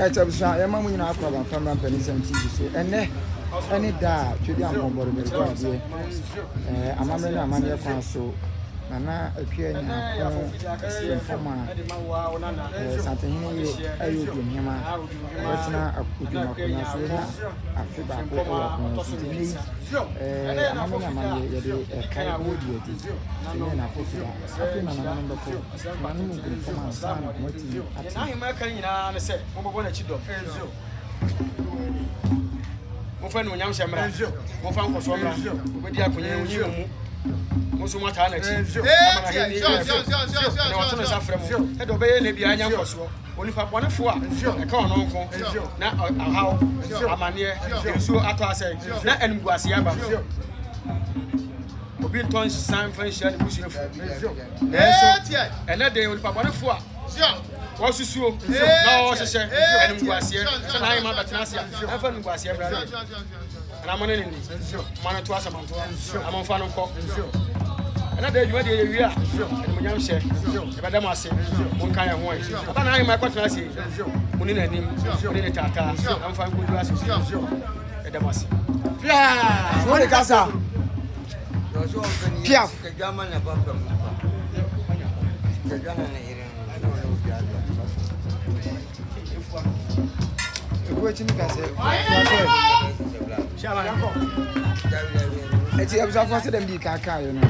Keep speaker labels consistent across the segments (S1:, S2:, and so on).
S1: Etabsa ya mamu nyina akwa ba fam ran pani sem TV so ene da twedi amoboro be kwa de amamre na amane kwa so nana atwa nya ko fama satehine ye ayo du nyama wetna akudu makona so na afiba ko ko ni amamre na amane ye de kai odi odi ni na fofira afi na nana ndo ko manu mu ko fama sana moti
S2: na hima kan nyina ne se mo bobo na chido mo fa no nyam shemra mo fa nkoso mra obedi akonya onyi mu musu mata na chi na wato na safre mo e do be na bia nya nkoso onipa bonefo a e ka ono nko na ahaw amane nsu ato asai na enguase aba obi nton san fanshia ne busu efu ene de onipa bonefo a wasusuo na o hyehyɛ enguase so na ayema batena asia afa enguase bra na amane ne ni mane to asamanto amonfa no nkɔ na da adwuma de yewi a mo nyam hye e beda mo ase mo nka ye ho ai aba na ayema kwatena ase mo ni nanim mo ni tata amfa nko du ase e da mo ase
S1: pia so le kasa pia
S3: ke jama na papa ke jana na ire
S1: Ego chini kase.
S2: Shama yako.
S1: Eti abusa kwa se dem di kaka yo no.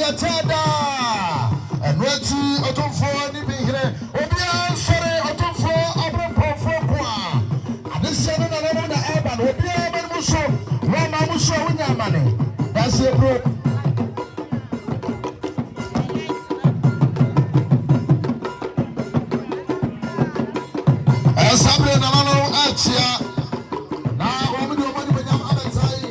S3: deɛ tada ɛno akyi ɔtomfoɔ ne bi here obiara nsɔre ɔtomfoɔ abrɛmpɔfoɔ ko a adehyɛ no nananom na ɛba no obiara bɛne mu so wɔma mu so a wonya amane daseɛ bro ɛsabre nananom akyia na wɔmde ɔmɔde bɛnyam abɛtae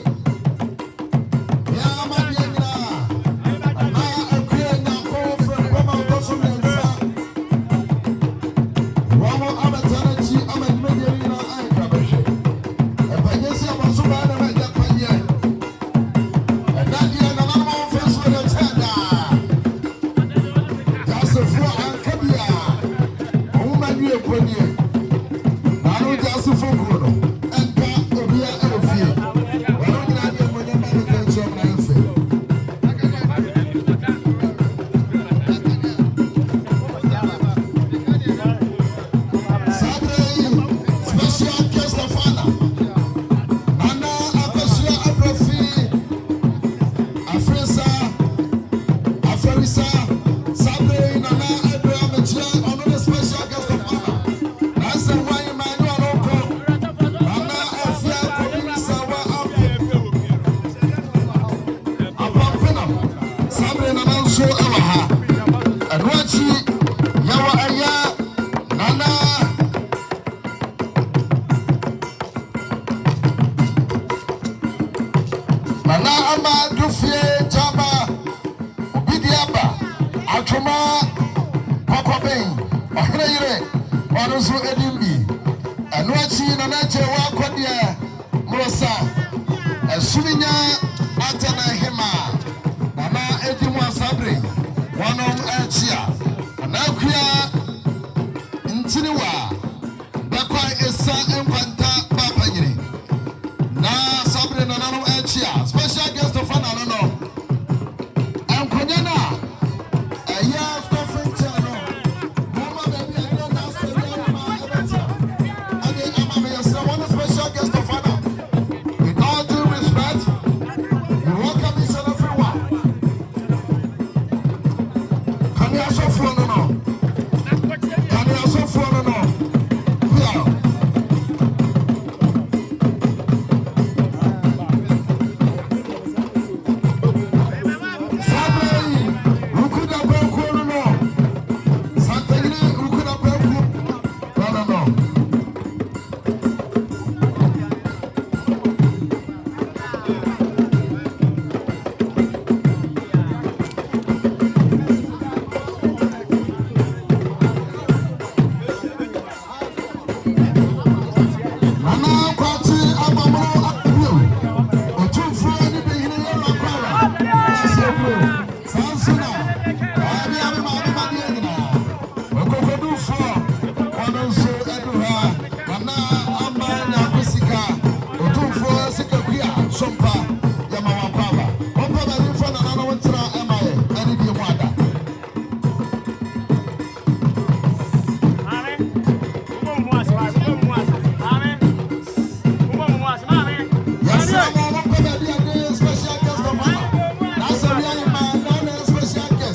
S3: Special guest.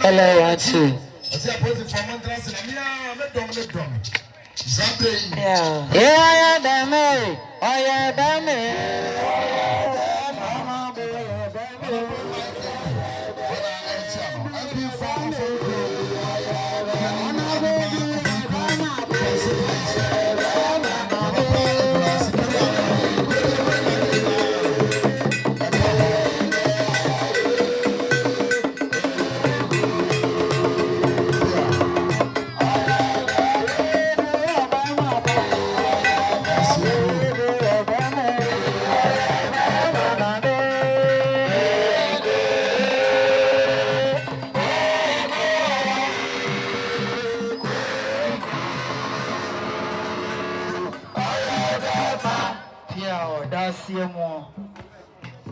S4: Hello, Auntie. Yeah, dame. Oh, yeah, dame.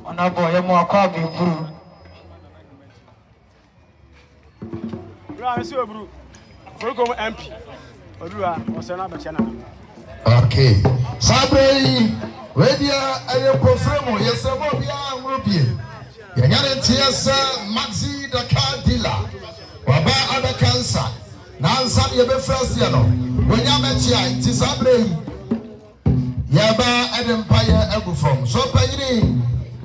S4: Honorable Yemo Akwabi Buru.
S2: MP.
S3: Okay. Sabre, Wedia, Ayapofremo, yes, Abobia, Rupie. Yanatiasa, Maxi, the car dealer. Waba other cancer. Nansa, Yabe Frasiano. When Yamatia, Tisabre. Yaba, Empire, Ebufom. So, Payini.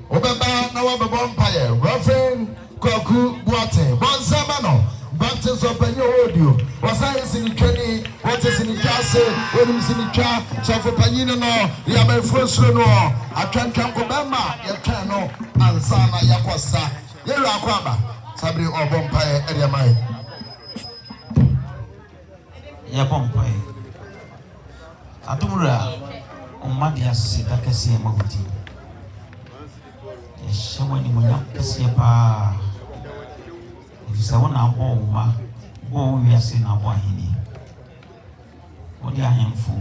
S3: Obeba na wa bebo empire Reverend Kwaku Boate Bonsamano Baptist of Penyo Audio Wasai Sinikeni what is in the case when is in the car so for Panino no Yaba Frosro no Atwankan Kobama Yakano Ansana Yakwasa Yera Kwaba Sabri of Empire area mai
S5: Yapompai Atumura Umadia Sitakasi Mabuti Shawa ni mwenye kesiya pa Ifisa wana abo uma Bo uyasi na abo ahini Wodi ahemfu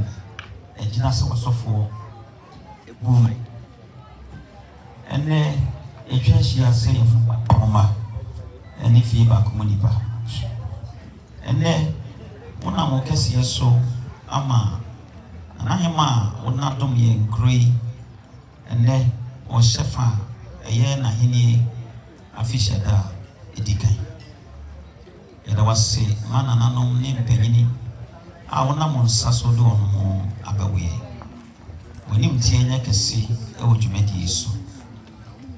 S5: Ejina sawasofo Ebu Ene Ejwenshi ya se Uma Ene fiiba kumunipa Ene Una mwokesi yeso Ama Anahema Unadom ye nkrui Ene Oshefa Eye na hini afisha da edikai. Yada wase mana nanom ne mpanyini a wona mo nsaso do ono abawe. Woni mtie nya kesi e wodwumadi yesu.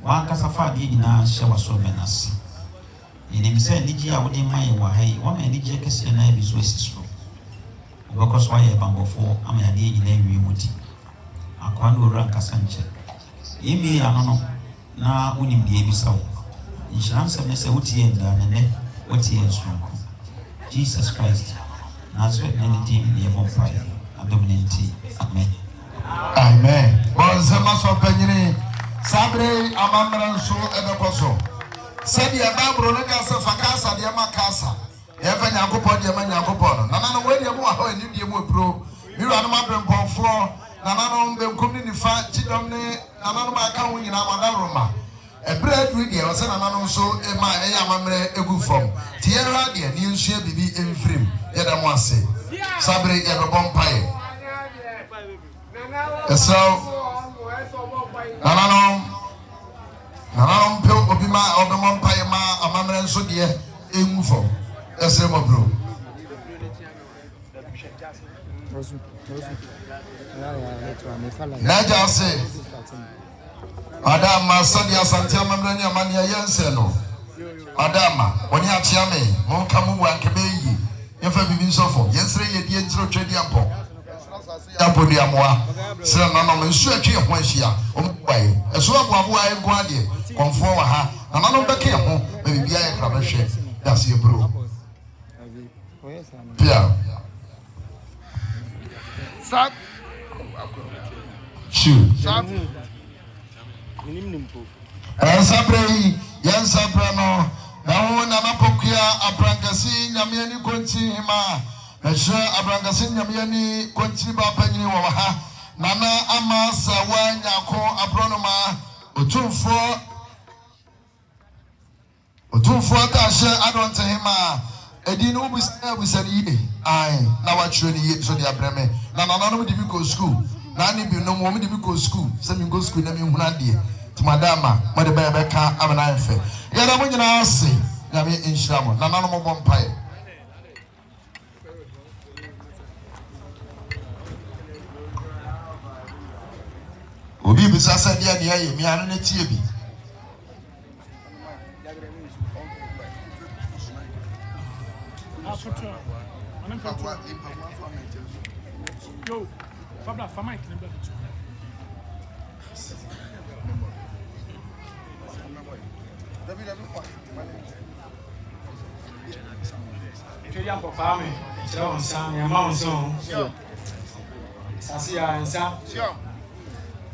S5: Wa kasafa de nyina hye waso benase. Yenim se nigi a wode mai wa hai wa ma nigi kesi na bi so esisro. Obokoso aye bambofo ama ya de nyina wi mudi. Akwa no ranka sanche. Imi anono na unim die bisawo inshallah ne se utie nda ne utie nsonko Jesus Christ Nazareth ne dim ne bonfire adominanti amen
S3: Amen Bonzema so panyini Sabre amamra nso ebekoso Sedi ababro ne kasa fakasa de makasa Efa Nyankopon de Nyankopon na na we de mo aho ni de mo pro miru anu mabrempofo Nanano benkum ni fa chidom ne nanano aka ho nyina madaroma ebre du de o se nanano so e ma e ya mamre egu from tiera de ni nsu bibi emfrim ye da mo ase Sabre ye be bompae eso nanano pe obi ma obi bompae ma amamre nso de egu from ese mo bro Naja se Adama sadia santia mamrani amani ya yense no Adama oni achia me monka mu wankebe yi yefa bibi nsofo yensre ye die ntro twedi ampo ampo di amoa sira na no nsu atwe ho ahia ombae eso aboabo aye nko ade konfo wa ha na no beke ho bibi aye kraba hwe dase bro pia Sat Sat Sabre Yansabra no na ho na mapokia aprankasi nyame ani konti hima Mesha Abrangasi Nyamiani Quantini Bapani Waha Nana Ama Sawanya Ko Abronoma Otumfo Tasha Adonta Hima Edino Bisani I now I train ye so the abreme Nana no di go school Nani be no more di go school send go school na me hunadi to madama mother beka amanafe Yara mo nyina ase Nyame inshiramo Nana no mo bompae Obi bisa sa dia dia ye mi anu na tie bi
S2: Yo, Fabla Fama can be Kiriam Papa me, John Sam, your mom's song. Sasia and Sam.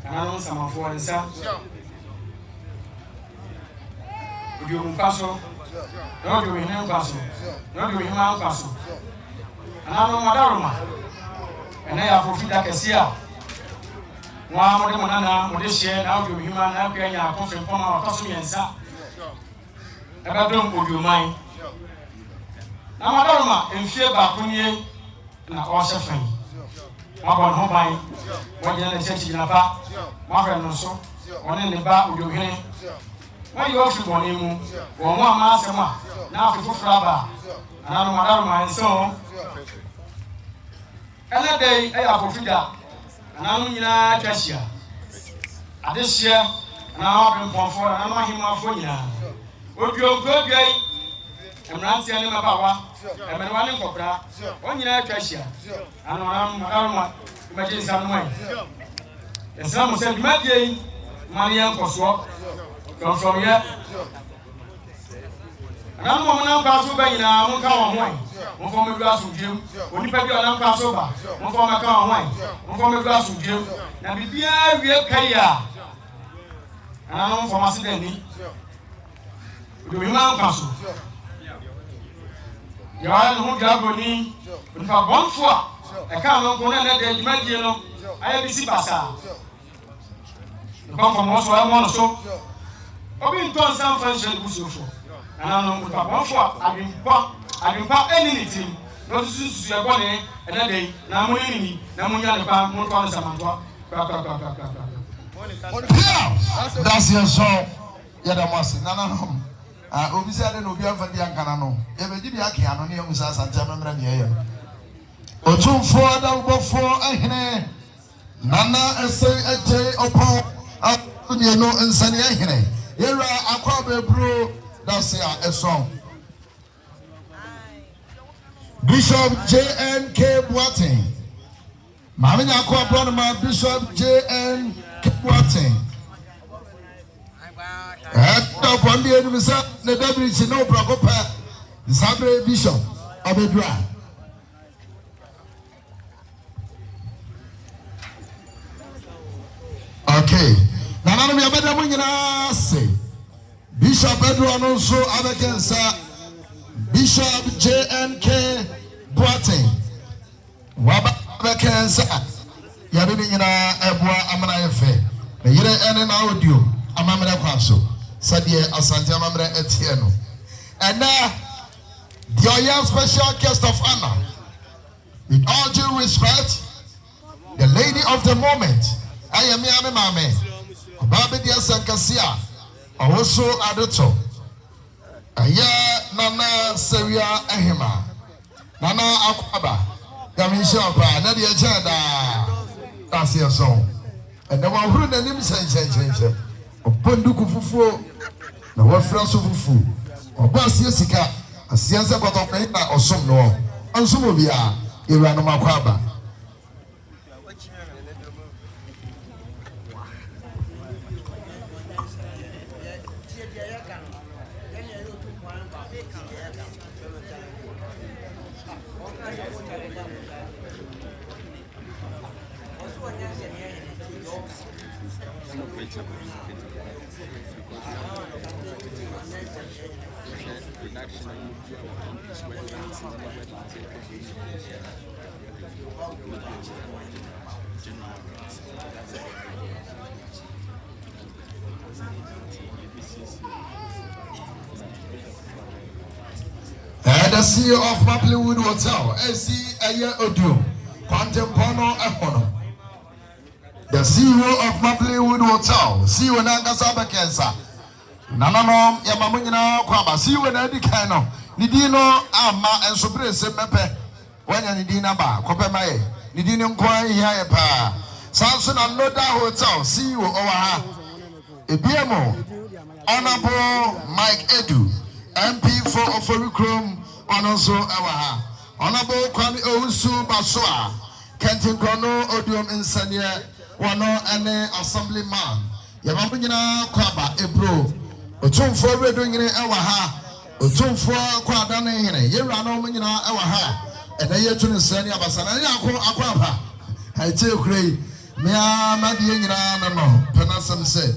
S2: And I know some of one Sam. If you castle, not doing him castle, not doing him out castle. And I know Madaruma. And I have fulfilled that Cassia. One more than another, Modestia, now you human, now can you confirm from our Tossi and Sa? I don't put your mind. Now, Madaruma, in fear by Puny, and our suffering. One on home by one year and church in a bar, one friend or so, one in the bar with your hand. Why you also want him? One master, now for Flabba, and I know Madaruma and so. Another day, I have fulfilled that. And I'm in a cashier. At this year, now I've been comfort, and I'm him off for you. Would you go gay? I'm not saying about I'm a running copra, 1 year cashier. And I'm imagine some way. And some said, Maggie, money and Coswalk, come from here. And I'm going to pass over in a month away. One for me glass with you, when you pay your lamp pass over, one for my car wine, one for me glass with you, now be a real kaya. And I know for my city, you will now castle. You are who Gaboni, when for one for a car, no one that you might know. I have busy Bassa. You come from also, I want so. I've been told some French and Busso. And I know one for I've been part anything. Not to your body, and a day, Namuni, Namunia, Monton Samantua.
S3: That's your song. Yadamasi, Nana. Obisa no bia fa dia kana no. E be di ake ano ne musa asante memra ne ye. Otumfo da ubofo ehene. Nana ese eje opo akuni no nsane ehene. Yera akwa bebro that's ya song. Bishop J.N.K. Boateng. Mami nyakwa brother Bishop J.N.K. Boateng. Up on the enemy side, the W no Procopa, the Sabre Bishop Abedra. Okay. Now, I'm better when you say Bishop Edward also Abekensa, Bishop J.N.K. Boateng. Waba Abekensa, Yabina Ebwa Amana Efe. The year ending audio, Amamra Kwaso. Sadie Asante Amamra Etieno. And now, the special guest of honor, with all due respect, the lady of the moment, I am Yami Mame, Babi Dia Sankasia, also Adoto, Aya Nana Seria Ehima, Nana Akwaba, Yamisha, Nadia Jada, that's your song. And the one who the name change. Oponduku fufu na wafra so fufu obasie sika asianse kwatokwe na osom no onsom obia ewura no makwaba
S6: Production.
S3: The CEO of Maplewood Hotel, AC Aya Odu, Contempono Ehono. The CEO of Maplewood Hotel, CEO Nangasaba Kensa. Nananom Yamamunina Kwaba, CEO Nadi Kano, Nidino Ama and Suprese Mepe, when Nidina Ba, Kopemae, Nidino Kwai Yapa, Samson and Noda Hotel, CEO Oaha, Ebiamo, Honorable Mike Edu, MP for Oforikrom. Onoso Ewaha, Honorable Kwame Owusu Basua, Kentin Kono Odium Insania, Wano Ene Assemblyman, Yamabina Kwaba, Ebro, Otum for Redwing Ewaha, Otum for Quadane, Yerano Mina Ewaha, and a year to the Sania Basana Aquaba. I tell Cray, Mea Madiana, no, Penasam said.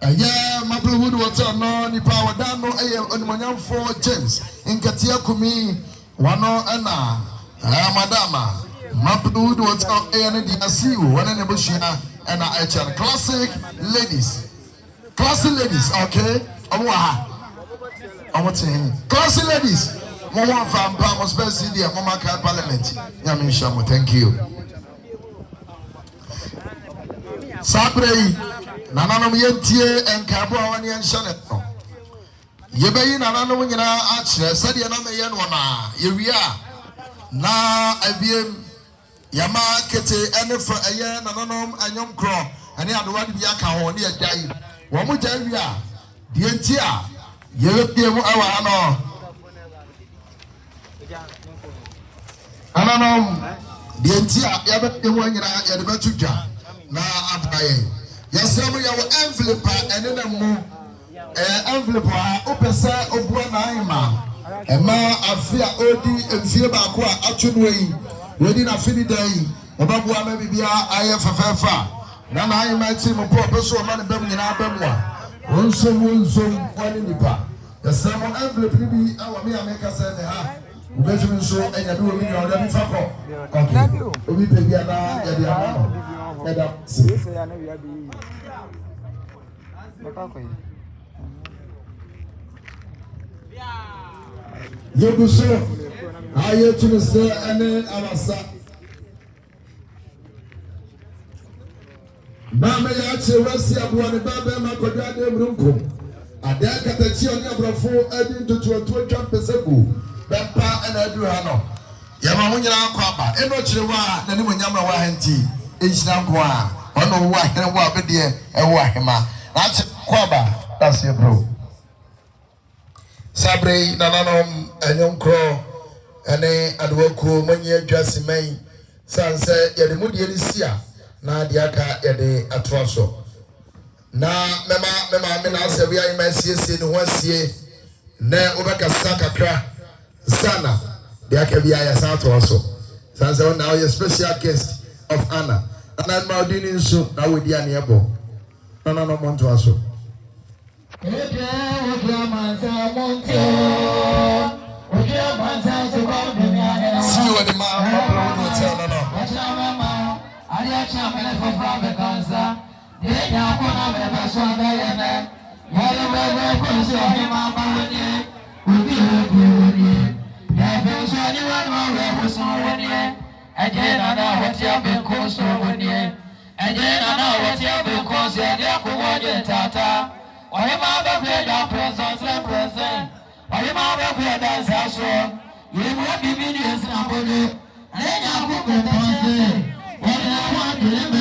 S3: Yeah, Maplewood Hotel, no, ni power down, no, on Manyam for James, in Katia Kumi, Wano Anna, Madama, Maplewood Hotel, and the Asiu, one in the Bushina, and I classic ladies, okay, classic ladies, Mama from Pamos Best India, Mama Car Parliament, Yamin Shamu, thank you. Sabre. Nananom yentie enkabo awani enhyane no yebeyi nananom nyina achire sade na meye no na yewia na abiem yama kete enefa eye nananom anyom kro ane adowade bia ka ho ne agyan wo mo gya wia de entia yebiem awa no nananom de entia yebiem nyina yede betudwa na abaye. Yes, some of your envelope and then envelope opesa obua naima. Ema afia odi enfie ba ko atunwe wedi na fini dai. Obabua ma bibia aye fafefa. Na naima ti mo po peso o ma ne bam nyina bamwa. Wonsom wani nipa. Yes, some envelope ni bi awa me ameka se ne ha. Ubejumi so enya bi o mi na o da bi fako. Okay. Obi pe bia na ya dia ma. Madam, Yoguso, I to Mr. and Amasa. Mama Yachi, Rossi, Abuan, Baba, Makodade, Runkum. A deck at the Chion Brafo, adding to 2.5%. Bempa and Adriano. Yamamunya Kwaba, Enochiwa, Nanimunyama Wahanti. Islamwa, one of what and what be dear, and Wahima. That's Quaba, that's your bro. Sabre, Nananom, and Young Crow, and a Adwoko, Monia Jassy May, Sansa, Yadimudia, Nadiaka, Yadi Atroso. Na, Mema, Mina, we are in my CSC in 1 year, Ne Obaka Sakakra, Sana, the Akabia Sato also. Sansa, now your special guest of Anna. And I'm Maudini so now with the Aniabo. No, want to also. See you at the man.
S6: Again, I know what you have been called so when you again, I know what you have been called so and you have Tata. Or you might have played your presence and present. Or you might have played that session. You will be videos and I'm going to let you go to the what I want to remember.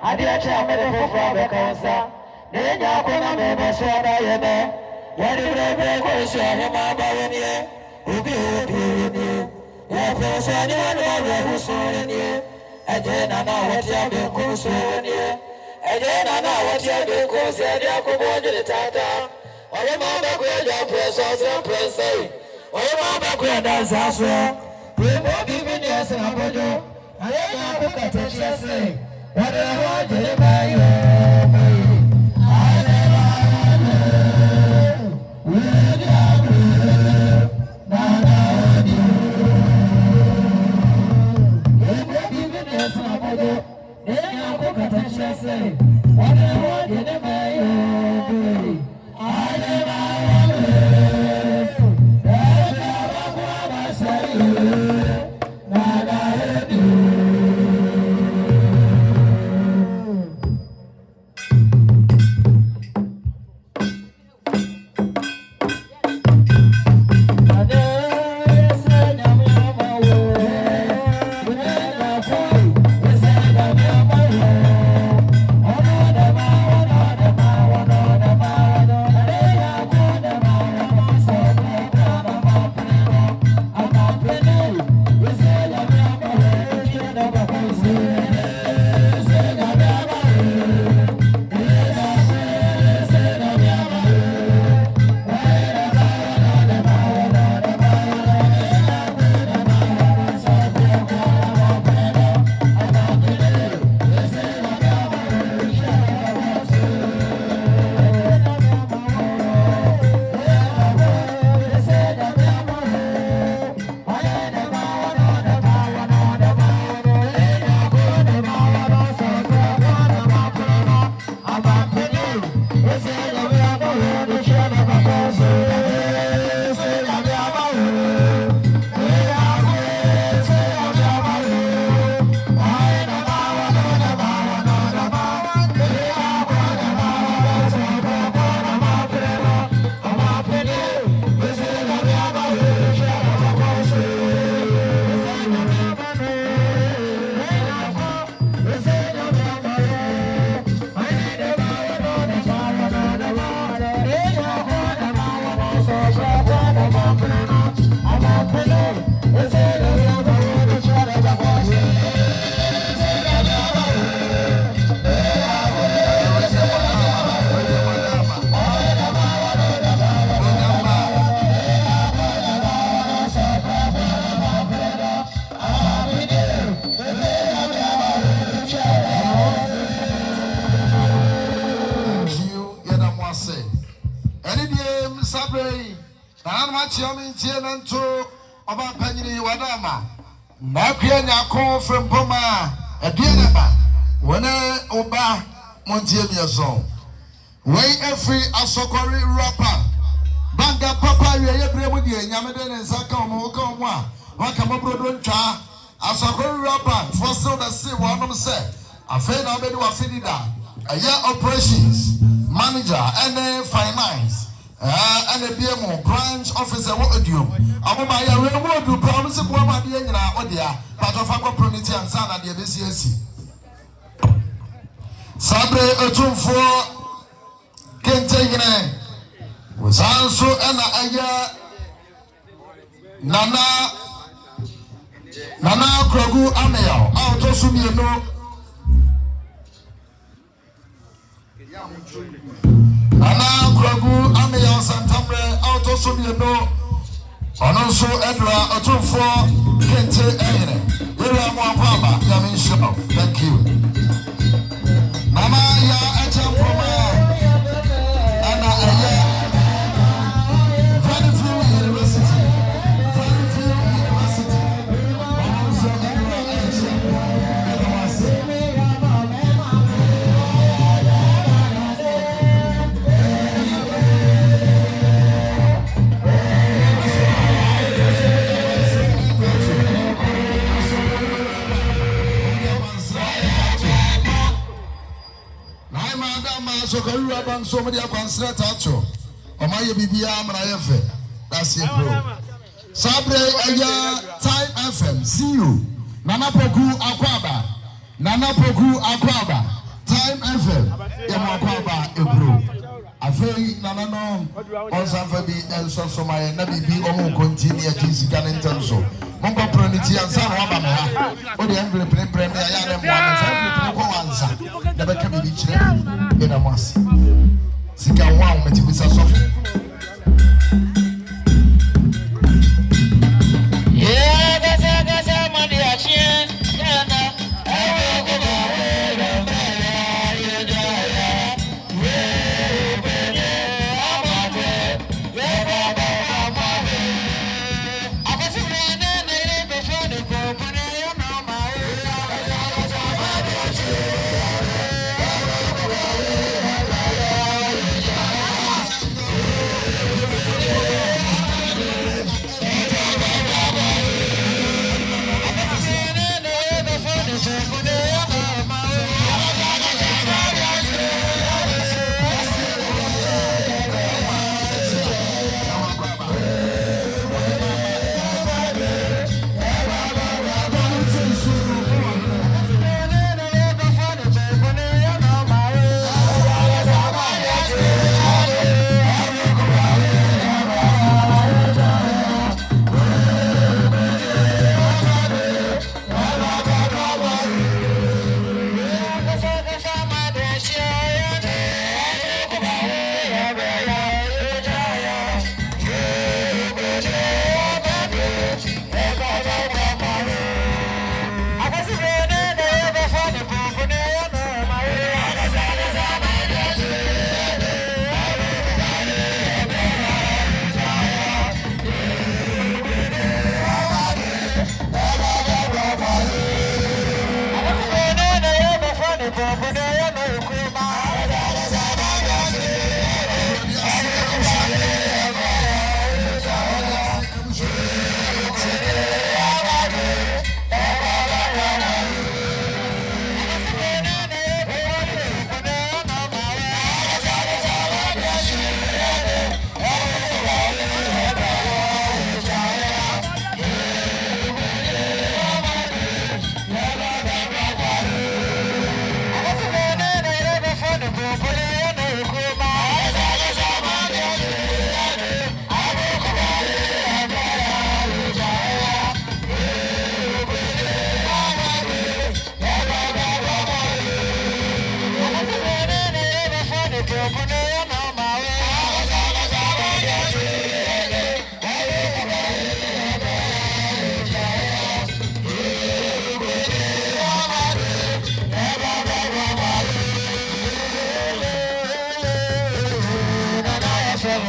S6: Adia Chamber for Becansa, then Yakuna Mabasada Yeme, Yadi question him about you, who be you, Yapos anyone who saw in you, again I know what you have been consoling you, again I know what you have been consoling you, the Tata, or your mother grade your presence and present, or your mother grade as well. We will be in yes and Abuja. I am not a teacher. What I want to buy you. I never will be in yes and Abuja. They are not a teacher. What I want to buy you. I never will.
S3: From Poma, a Dianaba, when Oba Montiemia song. Way every Asokori rapper, Banga Papa, Yabremudi, Yamadan and Sakamo, Koma, Wakamabro Cha, Asokori rapper, for so that say one of them said, I fed out the Wafidida, a year operations, manager, and finance. And a BMO branch officer, what do you? Amaya, we will do promise of one idea in our audio, but of our community and son at the BCSC. Sabre a tomb for Kentagene was also an aya Nana Krogu Amaya, out of Sumino. Nana Krogu Amaya Santambre, out of Sumino. And also Edra, a tomb for Kentagene. Here I am, Papa, Yamin Show. Thank you. Mama ya Echapoma and Vanderbilt University. So can you have so many consider tacho? Or my BBA Marayefe? That's it, bro. Sabre Aya Time FM. See you. Nana Poku Akwaba. Time FM. Yamakaba Ebro. Afei nana no onsanfa bi enso so my na bibi omo continue akisi kan intenso monko proniti ansa no aba me ha o de envelope ne prem ya ya ne mo na envelope ko wansa na be ka bibi kire e na mas sika wa o meti bisa so
S6: yeah gaza mandi achie yana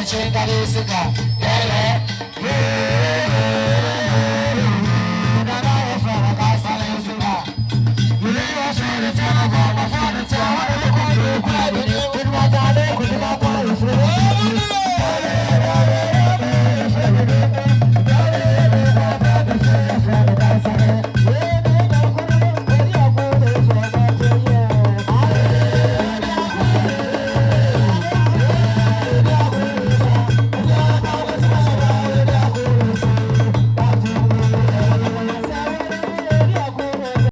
S6: Chinga